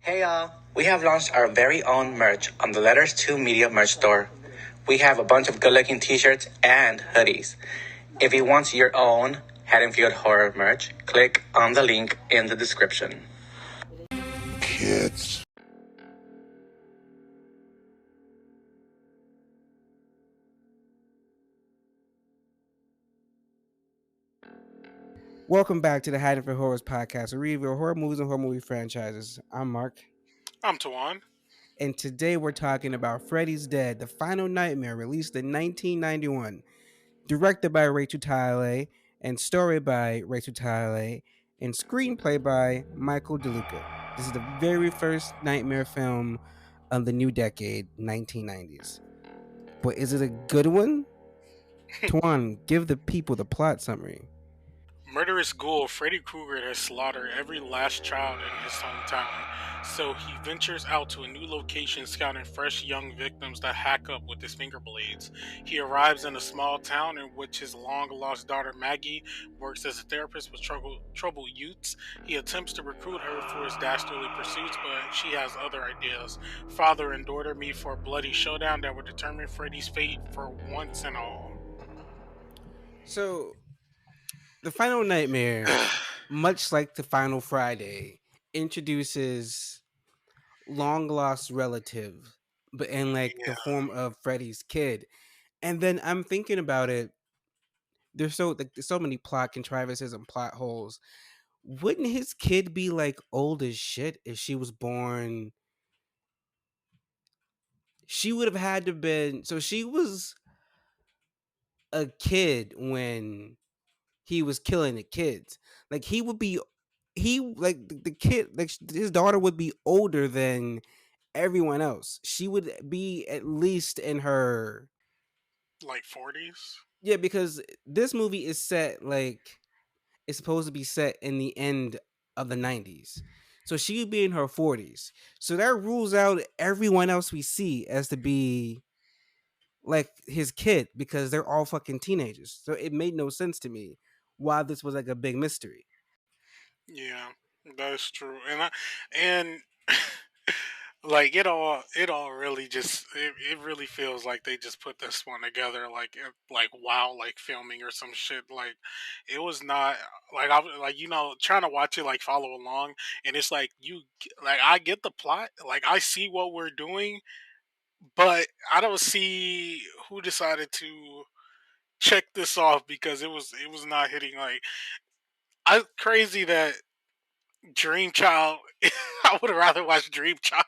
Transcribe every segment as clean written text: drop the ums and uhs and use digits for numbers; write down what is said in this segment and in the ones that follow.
Hey y'all, we have launched our very own merch on the Letters 2 Media merch store. We have a bunch of good looking t shirts and hoodies. If you want your own Haddonfield Horror merch, click on the link in the description. Kids. Welcome back to the Hiding for Horrors podcast, where we review horror movies and horror movie franchises. I'm Mark, I'm Tawan. and today we're talking about Freddy's Dead, The Final Nightmare, released in 1991, directed by Rachel Talalay, and story by Rachel Talalay, and screenplay by Michael DeLuca. This is the very first Nightmare film of the new decade, 1990s. But is it a good one? Tuan, give the people the plot summary. Murderous ghoul Freddy Krueger has slaughtered every last child in his hometown, so he ventures out to a new location scouting fresh young victims that hack up with his finger blades. He arrives in a small town in which his long-lost daughter Maggie works as a therapist with troubled youths. He attempts to recruit her for his dastardly pursuits, but she has other ideas. Father and daughter meet for a bloody showdown that will determine Freddy's fate for once and all. So, The Final Nightmare, much like The Final Friday, introduces long lost relative, but in like the Yeah. form of Freddy's kid. And then I'm thinking about it. There's so many plot contrivances and plot holes. Wouldn't his kid be like old as shit if she was born? She would have had to been, so she was a kid when he was killing the kids. Like he would be, he like the kid, like his daughter would be older than everyone else. She would be at least in her, Like 40s? yeah, because this movie is set like it's supposed to be set in the end of the 90s. So she would be in her 40s. So that rules out everyone else we see as to be like his kid because they're all fucking teenagers. So it made no sense to me why this was like a big mystery. Yeah, that's true. And like it all really just it really feels like they just put this one together like wow, like filming or some shit. Like it was not like I was like trying to watch it like follow along, and it's like like I get the plot, like I see what we're doing, but I don't see who decided to check this off because it was not hitting. Like I crazy that Dream Child. I would rather watch Dream Child.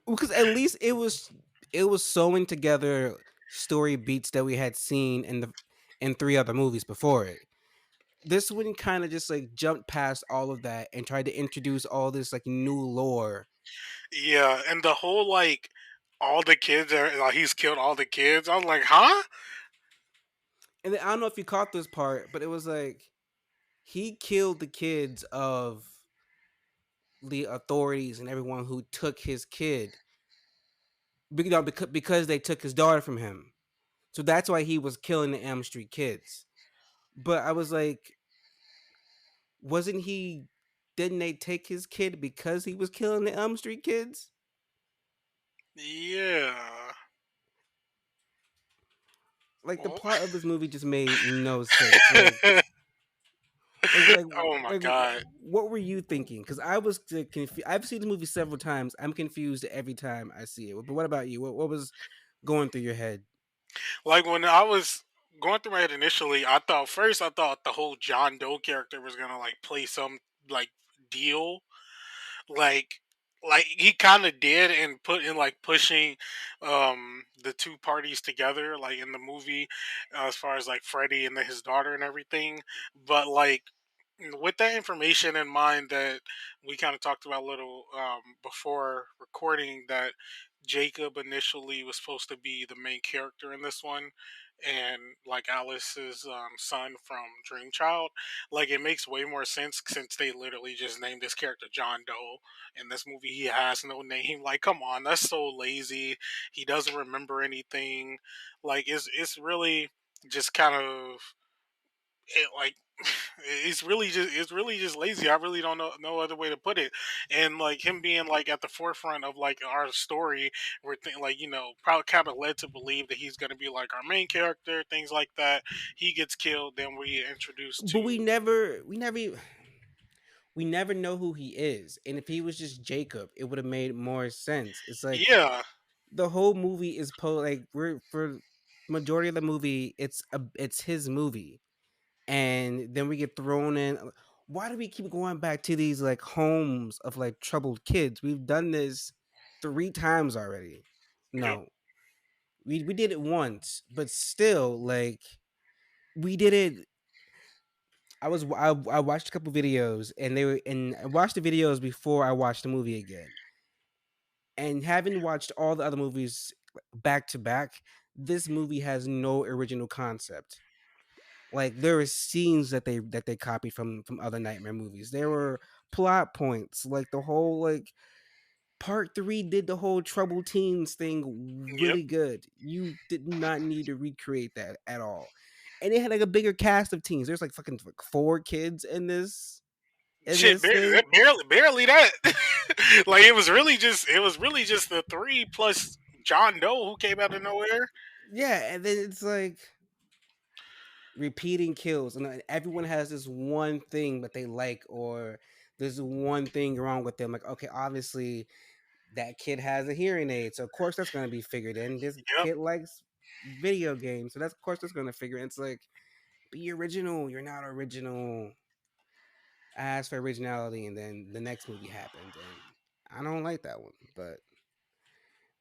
Because at least it was sewing together story beats that we had seen in three other movies before it. This one kind of just like jumped past all of that and tried to introduce all this like new lore. Yeah, and the whole like all the kids are like he's killed all the kids. I was like, huh? And then, I don't know if you caught this part, but it was like he killed the kids of the authorities and everyone who took his kid because they took his daughter from him. So that's why he was killing the Elm Street kids. But I was like, wasn't he? Didn't they take his kid because he was killing the Elm Street kids? Yeah. Like the Oh, plot of this movie just made no sense. Like oh my god. what were you thinking? Because I was confused. I've seen the movie several times. I'm confused every time I see it. But what about you? What was going through your head? Like when I was going through my head initially, I thought the whole John Doe character was gonna like play some like deal like he kind of did and put in like pushing the two parties together like in the movie, as far as like Freddie and his daughter and everything, but like with that information in mind that we kind of talked about a little before recording, that Jacob initially was supposed to be the main character in this one, and like Alice's son from Dream Child, like it makes way more sense since they literally just named this character John Doe. In this movie, he has no name. Like, come on, that's so lazy. He doesn't remember anything. Like, it's really just kind of it. Like it's really just lazy. I really don't know no other way to put it. And like him being like at the forefront of like our story, we're like probably kind of led to believe that he's going to be like our main character, things like that. He gets killed, then we introduced But to we never know who he is. And if he was just Jacob, it would have made more sense. It's like yeah the whole movie is like we're for majority of the movie, it's his movie, and then we get thrown in. Why do we keep going back to these like homes of like troubled kids? We've done this 3 times already. yep No, we did it once, but still, like we did it. I watched a couple videos, and I watched the videos before I watched the movie again. And having watched all the other movies back to back, this movie has no original concept. Like there are scenes that they copied from other Nightmare movies. There were plot points, like the whole like part 3 did the whole troubled teens thing yep really good. You did not need to recreate that at all. And it had like a bigger cast of teens. There's like fucking like 4 kids in shit this thing. barely that. Like it was really just the three plus John Doe who came out of nowhere. Yeah, and then it's like repeating kills, and everyone has this one thing that they like, or there's one thing wrong with them. Like, okay, obviously that kid has a hearing aid, so of course that's going to be figured in. This Yep. kid likes video games, so that's of course that's going to figure in. It's like, be original. You're not original. I asked for originality, and then the next movie happened, and I don't like that one. But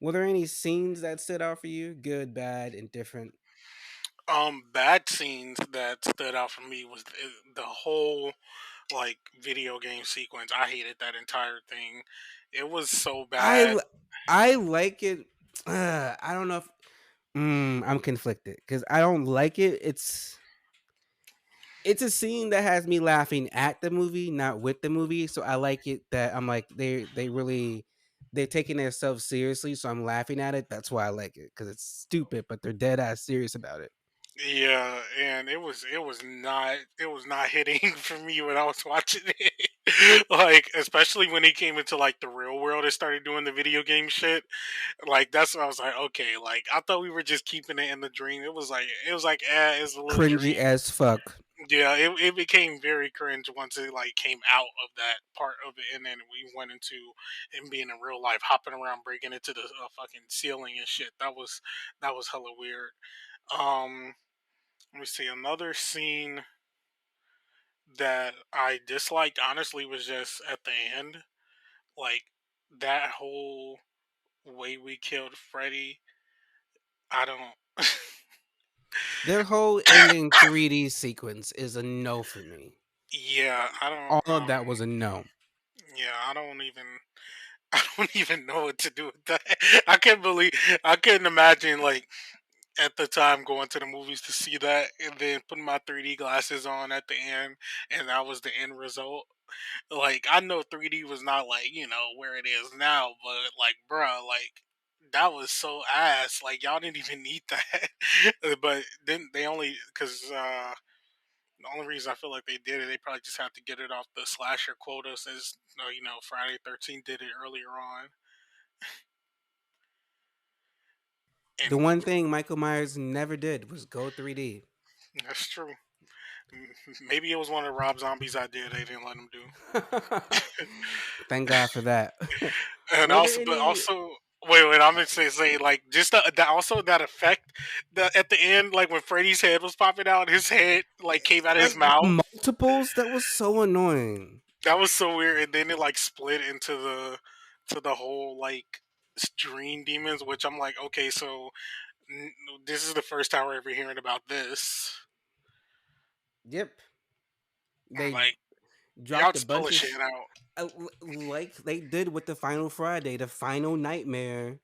were there any scenes that stood out for you? Good, bad, indifferent? Bad scenes that stood out for me was the whole like video game sequence. I hated that entire thing. It was so I bad. l- I like it. I don't know if I'm conflicted because I don't like it. It's a scene that has me laughing at the movie, not with the movie. So I like it that I'm like they're taking themselves seriously. So I'm laughing at it. That's why I like it because it's stupid, but they're dead ass serious about it. Yeah, and it was not hitting for me when I was watching it. Like especially when he came into like the real world and started doing the video game shit. Like that's when I was like, okay, like I thought we were just keeping it in the dream. It was like it's a little Cringy dream. as fuck. Yeah, it became very cringe once it like came out of that part of it, and then we went into him being in real life, hopping around, breaking into the fucking ceiling and shit. That was hella weird. Um, Let me see. Another scene that I disliked, honestly, was just at the end, like that whole way we killed Freddy. I don't. Their whole ending 3D sequence is a no for me. Yeah, I All don't. of that was a no. Yeah, I don't even. I don't even know what to do with that. I can't believe I couldn't imagine like at the time going to the movies to see that and then putting my 3D glasses on at the end and that was the end result. Like I know 3D was not like, where it is now, but like bruh, like that was so ass. Like y'all didn't even need that. But then they only cuz the only reason I feel like they did it, they probably just had to get it off the slasher quota since Friday 13th did it earlier on. The And one thing Michael Myers never did was go 3D. that's true. Maybe it was one of the Rob Zombies I did. They didn't let him do. Thank God for that. And Were there also, but any also, wait. I'm gonna say like just that also that effect that at the end, like when Freddy's head was popping out, his head like came out of his like mouth. multiples? That was so annoying. That was so weird. And then it like split into the whole like dream demons, which I'm like, okay, so n- this is the first time we're ever hearing about this. Yep. I'm They like, y'all dropped a just bunch pulling of shit out. like they did with the Final Friday, the Final Nightmare.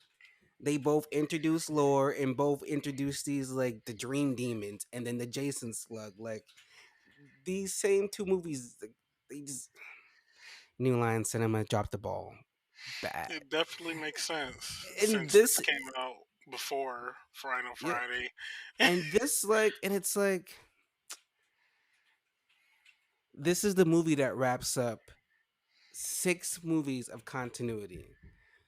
They both introduced lore and both introduced these like the Dream Demons and then the Jason Slug. Like these same 2 movies, like, they just New Line Cinema dropped the ball bad. It definitely makes sense And since this this, came out before Final yeah, Friday. and this like, and it's like This is the movie that wraps up 6 movies of continuity.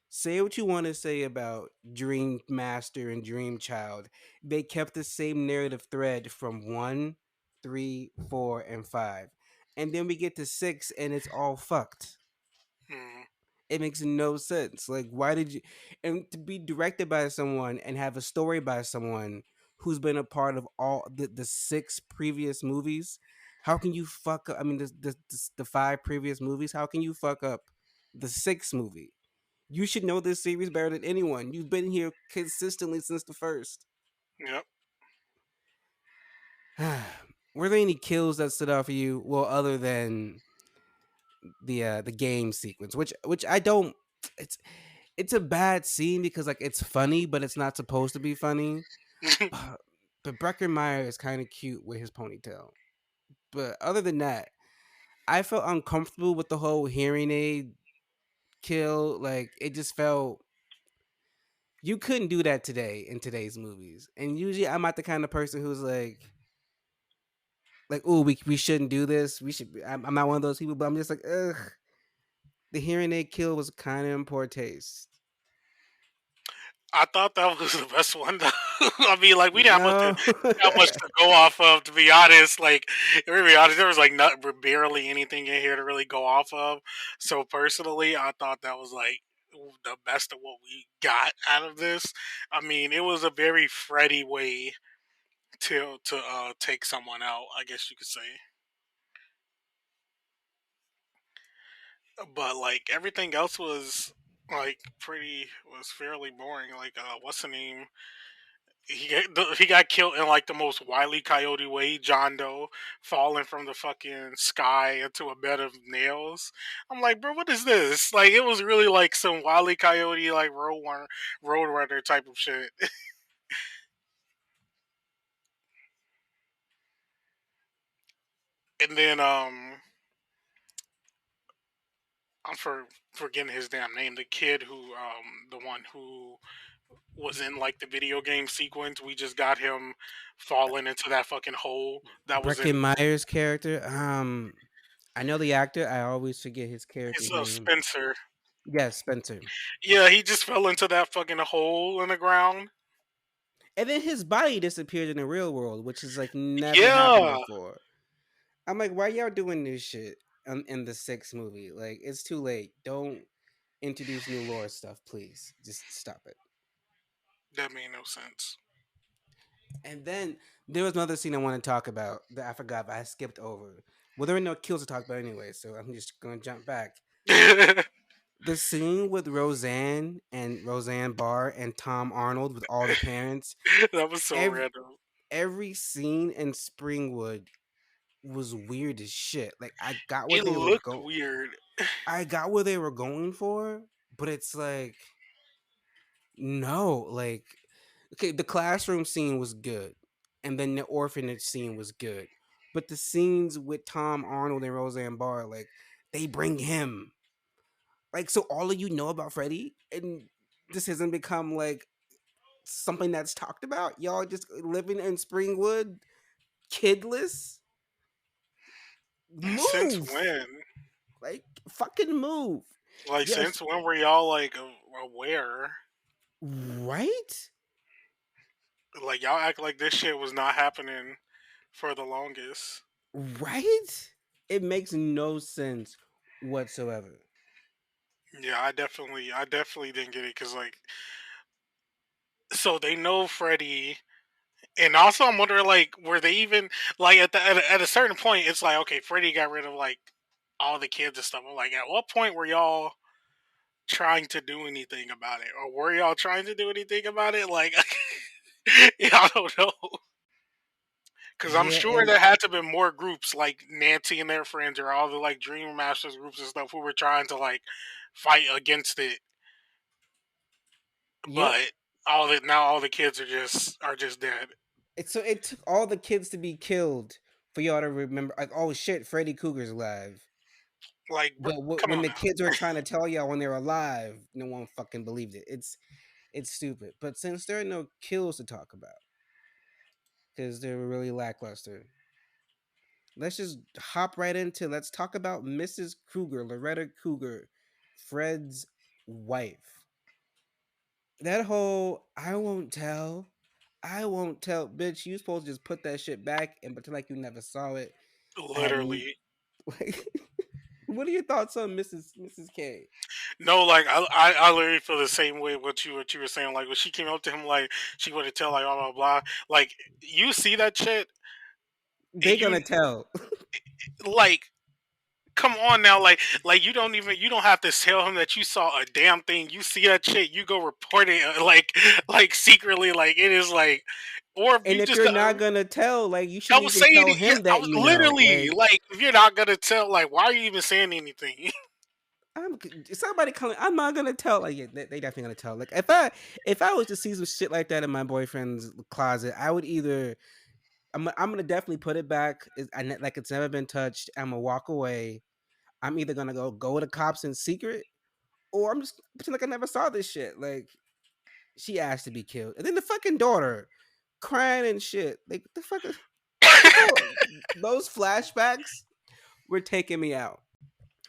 Say what you want to say about Dream Master and Dream Child. They kept the same narrative thread from 1, 3, 4, and 5. And then we get to 6 and it's all fucked. Hmm. It makes no sense. Like, why did you? And to be directed by someone and have a story by someone who's been a part of all the 6 previous movies, how can you fuck up? I mean, the 5 previous movies. How can you fuck up the 6th movie? You should know this series better than anyone. You've been here consistently since the first. Yep. Were there any kills that stood out for you? Well, other than the game sequence, which I don't. It's it's a bad scene because like it's funny, but it's not supposed to be funny. But Brecker Meyer is kind of cute with his ponytail. But other than that, I felt uncomfortable with the whole hearing aid kill. Like it just felt you couldn't do that today in today's movies. And usually I'm not the kind of person who's like, oh, we shouldn't do this. We should. I'm not one of those people, but I'm just like, ugh. The hearing aid kill was kind of in poor taste. I thought that was the best one. Though. I mean, like we didn't have much to No. go off of. To be honest, like to be honest, there was like not barely anything in here to really go off of. So personally, I thought that was like the best of what we got out of this. I mean, it was a very Freddy way to take someone out. I guess you could say, but like everything else was like pretty was fairly boring. Like what's the name? He got killed in like the most wily coyote way, John Doe, falling from the fucking sky into a bed of nails. I'm like, bro, what is this? Like, it was really like some wily coyote, like road runner type of shit. And then I'm forgetting his damn name. The kid who the one who was in like the video game sequence. We just got him falling into that fucking hole that was Breckin in Meyer's character. I know the actor. I always forget his his character's name. Spencer. Yes, Spencer. Yeah, he just fell into that fucking hole in the ground. And then his body disappeared in the real world, which is like never happened Yeah, before. I'm like, why y'all doing this shit in the 6th movie? Like, it's too late. Don't introduce new lore stuff, please. Just stop it. that made no sense. And then there was another scene I want to talk about that I forgot, but I skipped over. Well, there were no kills to talk about anyway, so I'm just gonna jump back. That The scene with Roseanne and Roseanne Barr and Tom Arnold with all the parents. was so Every random. every scene in Springwood was weird as shit. Like It looked weird. I got what they were going for, but it's like no, like okay, the classroom scene was good, and then the orphanage scene was good, but the scenes with Tom Arnold and Roseanne Barr, like they bring him, like so all of you know about Freddy, and this hasn't become like something that's talked about. Y'all just living in Springwood, kidless. Since Move, when? like fucking move. Like, Yes, since when were y'all like aware? right, Like, y'all act like this shit was not happening for the longest. right. It makes no sense whatsoever. Yeah, I definitely didn't get it because like, so they know Freddy. And also, I'm wondering, like, were they even like at a certain point? It's like, okay, Freddy got rid of like all the kids and stuff. I'm like, at what point were y'all trying to do anything about it, or were y'all trying to do anything about it? Like, yeah, I don't know, because I'm Yeah, sure and there had to have been more groups like Nancy and their friends, or all the like Dream Masters groups and stuff who were trying to like fight against it. yep. But all the kids are just dead. It took all the kids to be killed for y'all to remember. Like, oh shit, Freddy Krueger's alive. Like, But come when on the now. kids were trying to tell y'all when they're alive, no one fucking believed it. It's stupid. But since there are no kills to talk about, because they were really lackluster, let's just hop right into. Let's talk about Mrs. Kruger, Loretta Kruger, Fred's wife. That whole I won't tell, bitch. You supposed to just put that shit back and pretend like you never saw it. And Literally. like, what are your thoughts on Mrs. K? No, like I literally feel the same way. What you were saying, like when she came up to him, like she would have tell like blah blah blah. Like you see that shit, and They you gonna tell. like come on now, like you don't have to tell him that you saw a damn thing. You see that shit, you go report it like secretly, like it is like, or if And you if just you're not gonna tell, like you I shouldn't was even saying tell it. Yeah, him I that was you know. literally Like like, if you're not gonna tell, like, why are you even saying anything? I'm somebody coming. I'm not gonna tell. Like yeah, they definitely gonna tell. Like if I was to see some shit like that in my boyfriend's closet, I would either I'm gonna definitely put it back. Like it's never been touched. I'm gonna walk away. I'm either gonna go to cops in secret, or I'm just pretend like I never saw this shit. Like she asked to be killed, and then the fucking daughter crying and shit. Like the fuck, those flashbacks were taking me out.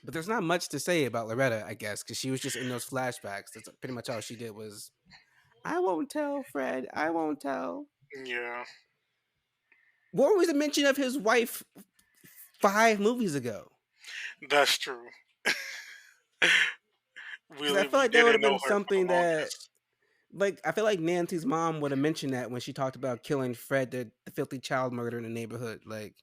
But there's not much to say about Loretta, I guess, because she was just in those flashbacks. That's pretty much all she did was, I won't tell, Fred. I won't tell. Yeah, What was the mention of his wife 5 movies ago? that's true. Because I feel We like that would have didn't know been her for something the that, longest. like, I feel like Nancy's mom would have mentioned that when she talked about killing Fred, the filthy child murder in the neighborhood. Like,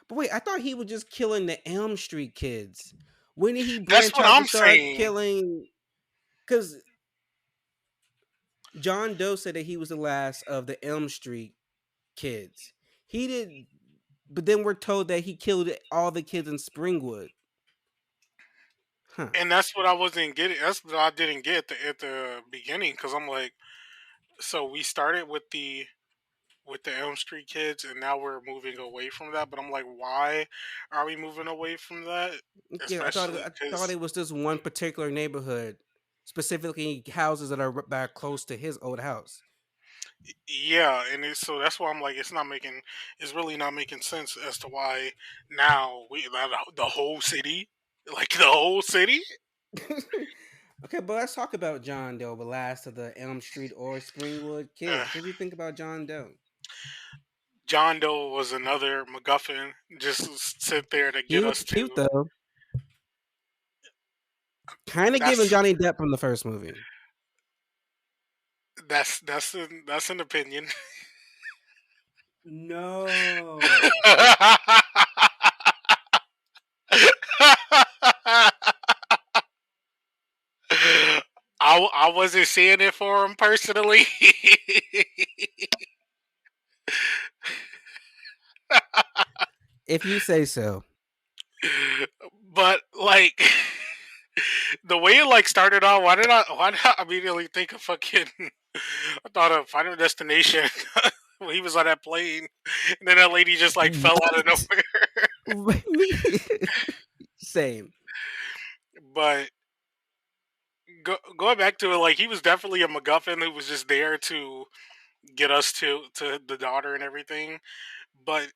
but wait, I thought he was just killing the Elm Street kids. When did he That's branch what out to I'm start saying. killing? Because John Doe said that he was the last of the Elm Street kids. He did, but then we're told that he killed all the kids in Springwood. Huh. And that's what I wasn't getting. That's what I didn't get at the beginning, because I'm like, so we started with the Elm Street kids, and now we're moving away from that. But I'm like, why are we moving away from that? Yeah, Especially I thought because, it was this one particular neighborhood, specifically houses that are close to his old house. yeah, and so that's why I'm like, it's really not making sense as to why now the whole city, like the whole city. Okay, but let's talk about John Doe, the last of the Elm Street or Springwood Uh, kids. What do you think about John Doe? John Doe was another MacGuffin, just sit there to He get was us cute to. though, kind of giving That's Johnny Depp from the first movie. that's an opinion. No. I wasn't seeing it for him personally, If you say so. but like the way it like started off, why did I immediately think of fucking I thought of Final Destination when he was on that plane, and then that lady just like fell out of What? nowhere. Me? Same. But going back to it, like he was definitely a MacGuffin who was just there to get us to the daughter and everything. But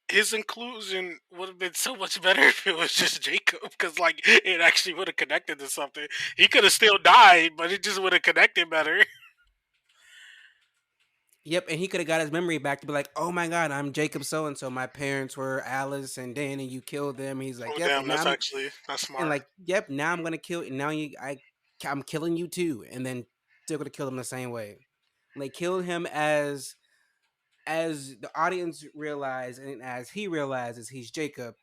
his inclusion would have been so much better if it was just Jacob, because like it actually would have connected to something. He could have still died, but it just would have connected better. Yep, and he could have got his memory back to be like, "Oh my God, I'm Jacob so and so. My parents were Alice and Dan, and you killed them." He's like, Oh "Yep," damn, and now that's and smart. like, "Yep, now I'm gonna kill." And now I'm killing you too, and then still gonna kill him the same way. And they killed him as the audience realized, and as he realizes he's Jacob.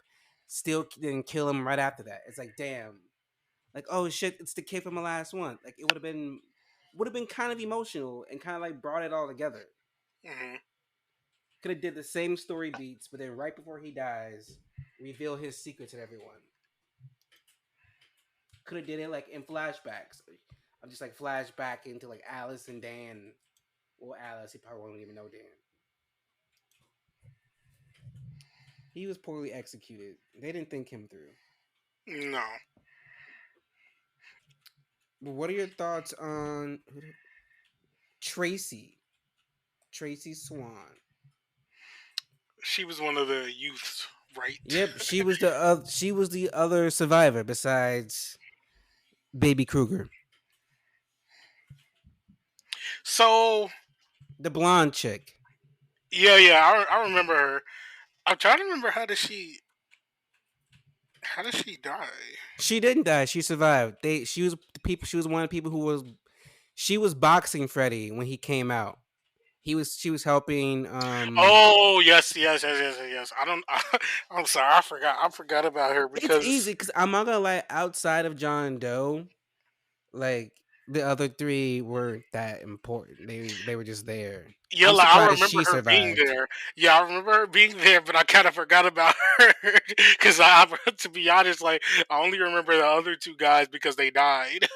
Still didn't kill him right after that. It's like, damn, like, oh shit, it's the kid from the last one. Like, it would have been kind of emotional and kind of like brought it all together. Hmm. Could have did the same story beats, but then right before he dies, reveal his secret to everyone. Could have did it like in flashbacks. I'm just like flashback into like Alice and Dan. Well, Alice, he probably won't even know Dan. He was poorly executed. They didn't think him through. No, But what are your thoughts on Tracy? Tracy Swan. She was one of the youths, right? Yep, she was the other survivor besides Baby Kruger, So the blonde chick. yeah, yeah, I remember her. I'm trying to remember how did she die? She didn't die. She survived. She was the people. She was one of the people who was. She was boxing Freddy when he came out. She was helping. Oh yes, yes, yes, yes, yes. Yes. I don't. I'm sorry. I forgot about her It's because easy because I'm not gonna lie. Outside of John Doe, like the other three weren't that important. They were just there. yeah, I'm like, I surprised remember she her being survived. there. Yeah, I remember her being there, but I kind of forgot about her because to be honest, like I only remember the other two guys because they died.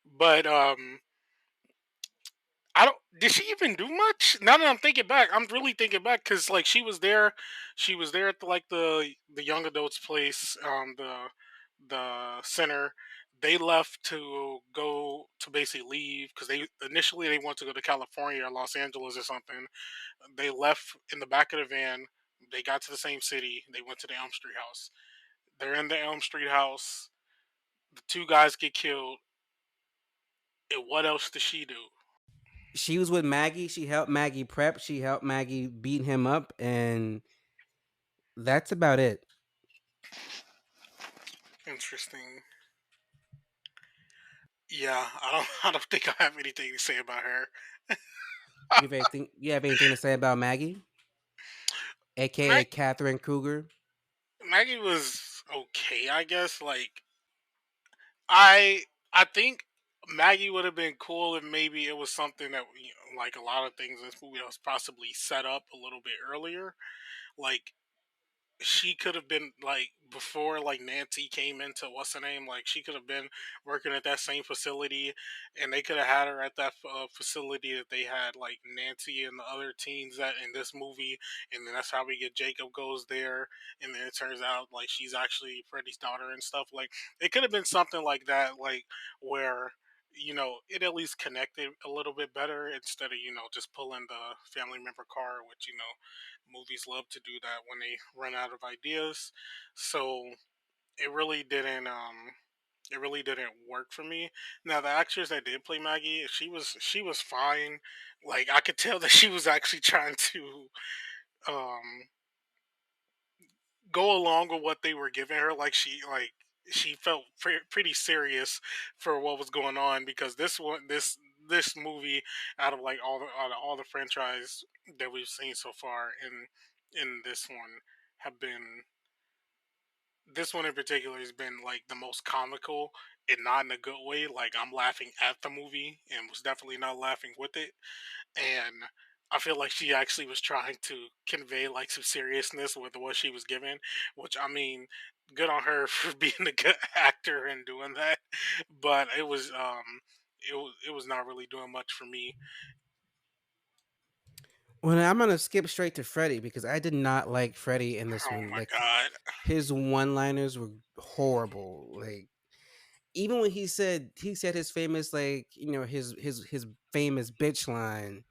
But I don't. Did she even do much? Now that I'm thinking back, I'm really thinking back because like she was there at like the young adults place, the center. They left to go to basically leave because they initially they wanted to go to California or Los Angeles or something. They left in the back of the van. They got to the same city. They went to the Elm Street house. They're in the Elm Street house. The two guys get killed. And what else does she do? She was with Maggie. She helped Maggie prep. She helped Maggie beat him up, and that's about it. Interesting. Yeah, I don't. I don't think I have anything to say about her. You have anything to say about Maggie, aka Mag- Catherine Kruger? Maggie was okay, I guess. Like I, I think Maggie would have been cool if maybe it was something that like a lot of things in this movie that was possibly set up a little bit earlier. Like she could have been like before like Nancy came into what's her name, like she could have been working at that same facility, and they could have had her at that facility that they had like Nancy and the other teens that in this movie, and then that's how we get Jacob goes there, and then it turns out like she's actually Freddy's daughter and stuff. Like it could have been something like that, like where it at least connected a little bit better instead of just pulling the family member car, which movies love to do that when they run out of ideas. So it really didn't it really didn't work for me. Now the actress that did play Maggie, she was fine. Like I could tell that she was actually trying to um go along with what they were giving her. Like she felt pretty serious for what was going on, because this movie, out of all the franchise that we've seen so far in this one, have been this one in particular has been like the most comical, and not in a good way. Like I'm laughing at the movie and was definitely not laughing with it. And I feel like she actually was trying to convey like some seriousness with what she was given, which I mean, good on her for being a good actor and doing that. But it was not really doing much for me. Well, I'm gonna skip straight to Freddy because I did not like Freddy in this Oh one. my Like god. his one-liners were horrible. Like even when he said his famous his famous bitch line,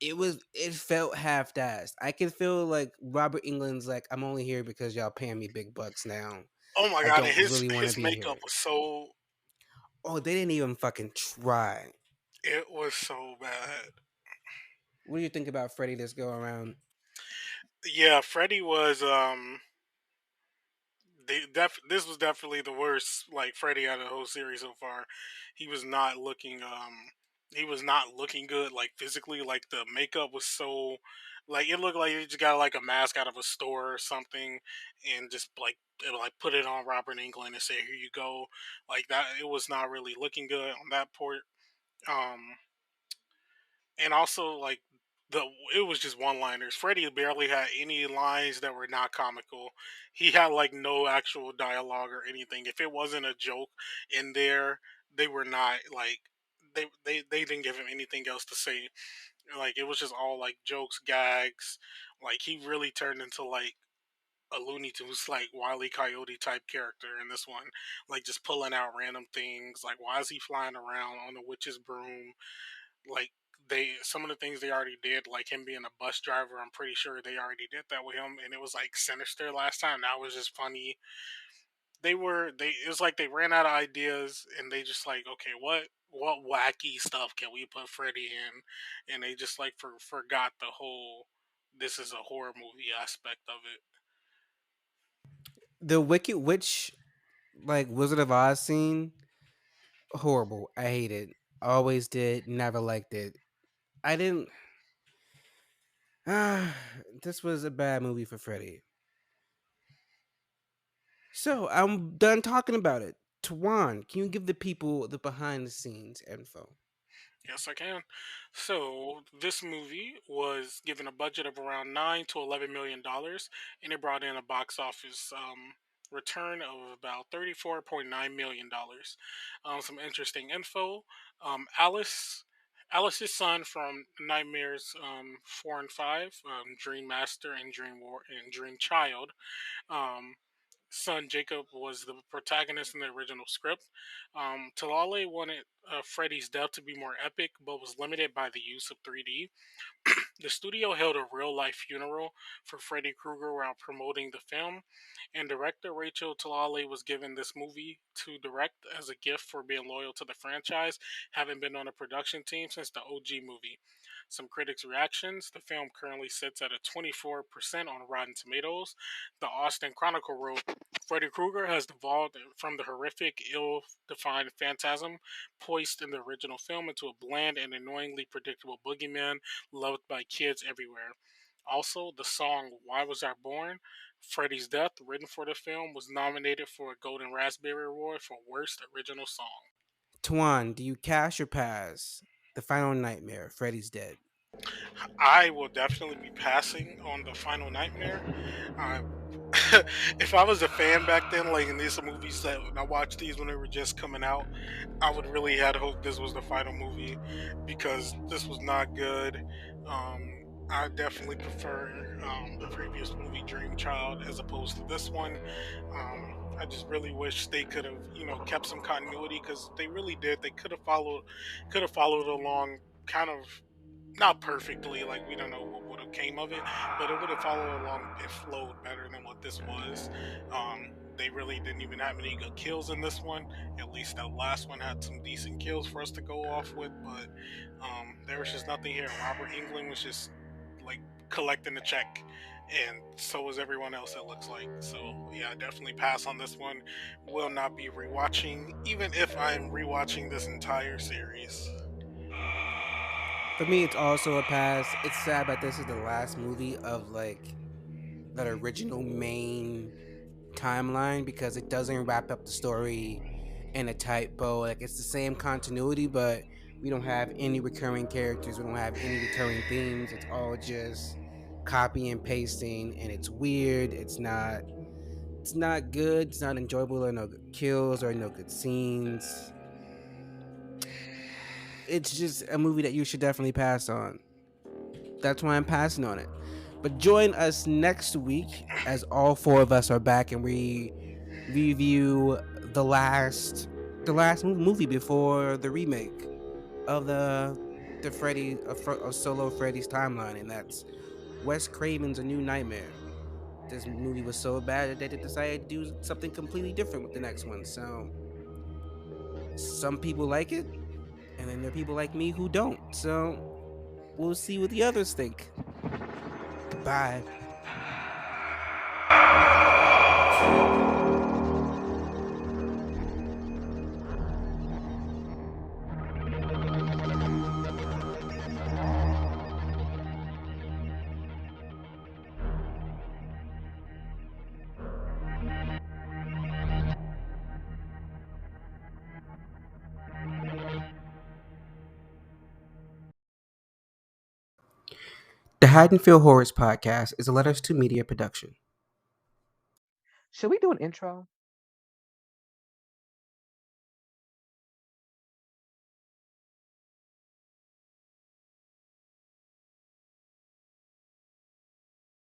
it felt half-assed. I can feel like Robert England's like, I'm only here because y'all paying me big bucks now. Oh my I god, and don't his really want to his be here. makeup was so Oh, they didn't even fucking try. it was so bad. What do you think about Freddy this go around? Yeah, Freddy was this was definitely the worst like Freddy out of the whole series so far. He was not looking he was not looking good like physically. Like the makeup was so like it looked like he just got like a mask out of a store or something, and just like put it on Robert England and say here you go, like that. It was not really looking good on that port. Um and also like the it was just one liners. Freddie barely had any lines that were not comical. He had like no actual dialogue or anything. If it wasn't a joke in there, they were not like they didn't give him anything else to say. Like it was just all like jokes, gags. Like he really turned into like a Looney Tunes like Wile E. Coyote type character in this one, like just pulling out random things. Like why is he flying around on a witch's broom? Like they some of the things they already did, like him being a bus driver. I'm pretty sure they already did that with him, and it was like sinister last time. That was just funny. They it was like they ran out of ideas, and they just like, okay, what wacky stuff can we put Freddy in, and they just like forgot the whole this is a horror movie aspect of it. The Wicked Witch, like Wizard of Oz scene, horrible. I hate it. Always did. Never liked it. I didn't. This was a bad movie for Freddy. So I'm done talking about it. Tawan, can you give the people the behind the scenes info? Yes, I can. So this movie was given a budget of around $9 to $11 million, and it brought in a box office return of about $34.9 million. Some interesting info. Alice's son from Nightmares 4 and 5, Dream Master and Dream Child. Um, Son Jacob was the protagonist in the original script. Talale wanted Freddy's death to be more epic, but was limited by the use of 3D. The studio held a real life funeral for Freddy Krueger while promoting the film, and director Rachel Talale was given this movie to direct as a gift for being loyal to the franchise, having been on the production team since the OG movie. Some critics' reactions: the film currently sits at a 24% on Rotten Tomatoes. The Austin Chronicle wrote, Freddy Krueger has evolved from the horrific, ill defined phantasm poised in the original film into a bland and annoyingly predictable boogeyman loved by kids everywhere. Also, the song Why Was I Born? Freddy's Death, written for the film, was nominated for a Golden Raspberry Award for Worst Original Song. Tawan, do you cash or pass? The Final Nightmare, Freddy's Dead. I will definitely be passing on the Final Nightmare. Uh, if I was a fan back then, like in these movies that when I watched these when they were just coming out, I would really had hoped this was the final movie because this was not good. Um, I definitely prefer the previous movie Dream Child as opposed to this one. I just really wish they could have, kept some continuity because they really did. They could have followed along kind of not perfectly, like we don't know what would have came of it, but it would have followed along. It flowed better than what this was. They really didn't even have any good kills in this one. At least that last one had some decent kills for us to go off with, but there was just nothing here. Robert England was just like collecting the check, and so was everyone else. It looks like so. Yeah, definitely pass on this one. Will not be rewatching, even if I'm rewatching this entire series. For me, it's also a pass. It's sad, but this is the last movie of like that original main timeline because it doesn't wrap up the story in a tight bow. Like it's the same continuity, but we don't have any recurring characters. We don't have any recurring themes. It's all just copy and pasting, and it's weird. It's not. It's not good. It's not enjoyable. Or no good kills or no good scenes. It's just a movie that you should definitely pass on. That's why I'm passing on it. But join us next week as all four of us are back and we review the last movie before the remake of the Freddy of Solo Freddy's timeline, and that's Wes Craven's A New Nightmare. This movie was so bad that they decided to do something completely different with the next one. So some people like it, and then there are people like me who don't. So we'll see what the others think. Bye. The Haddonfield Horrors podcast is a Letters to Media production. Should we do an intro?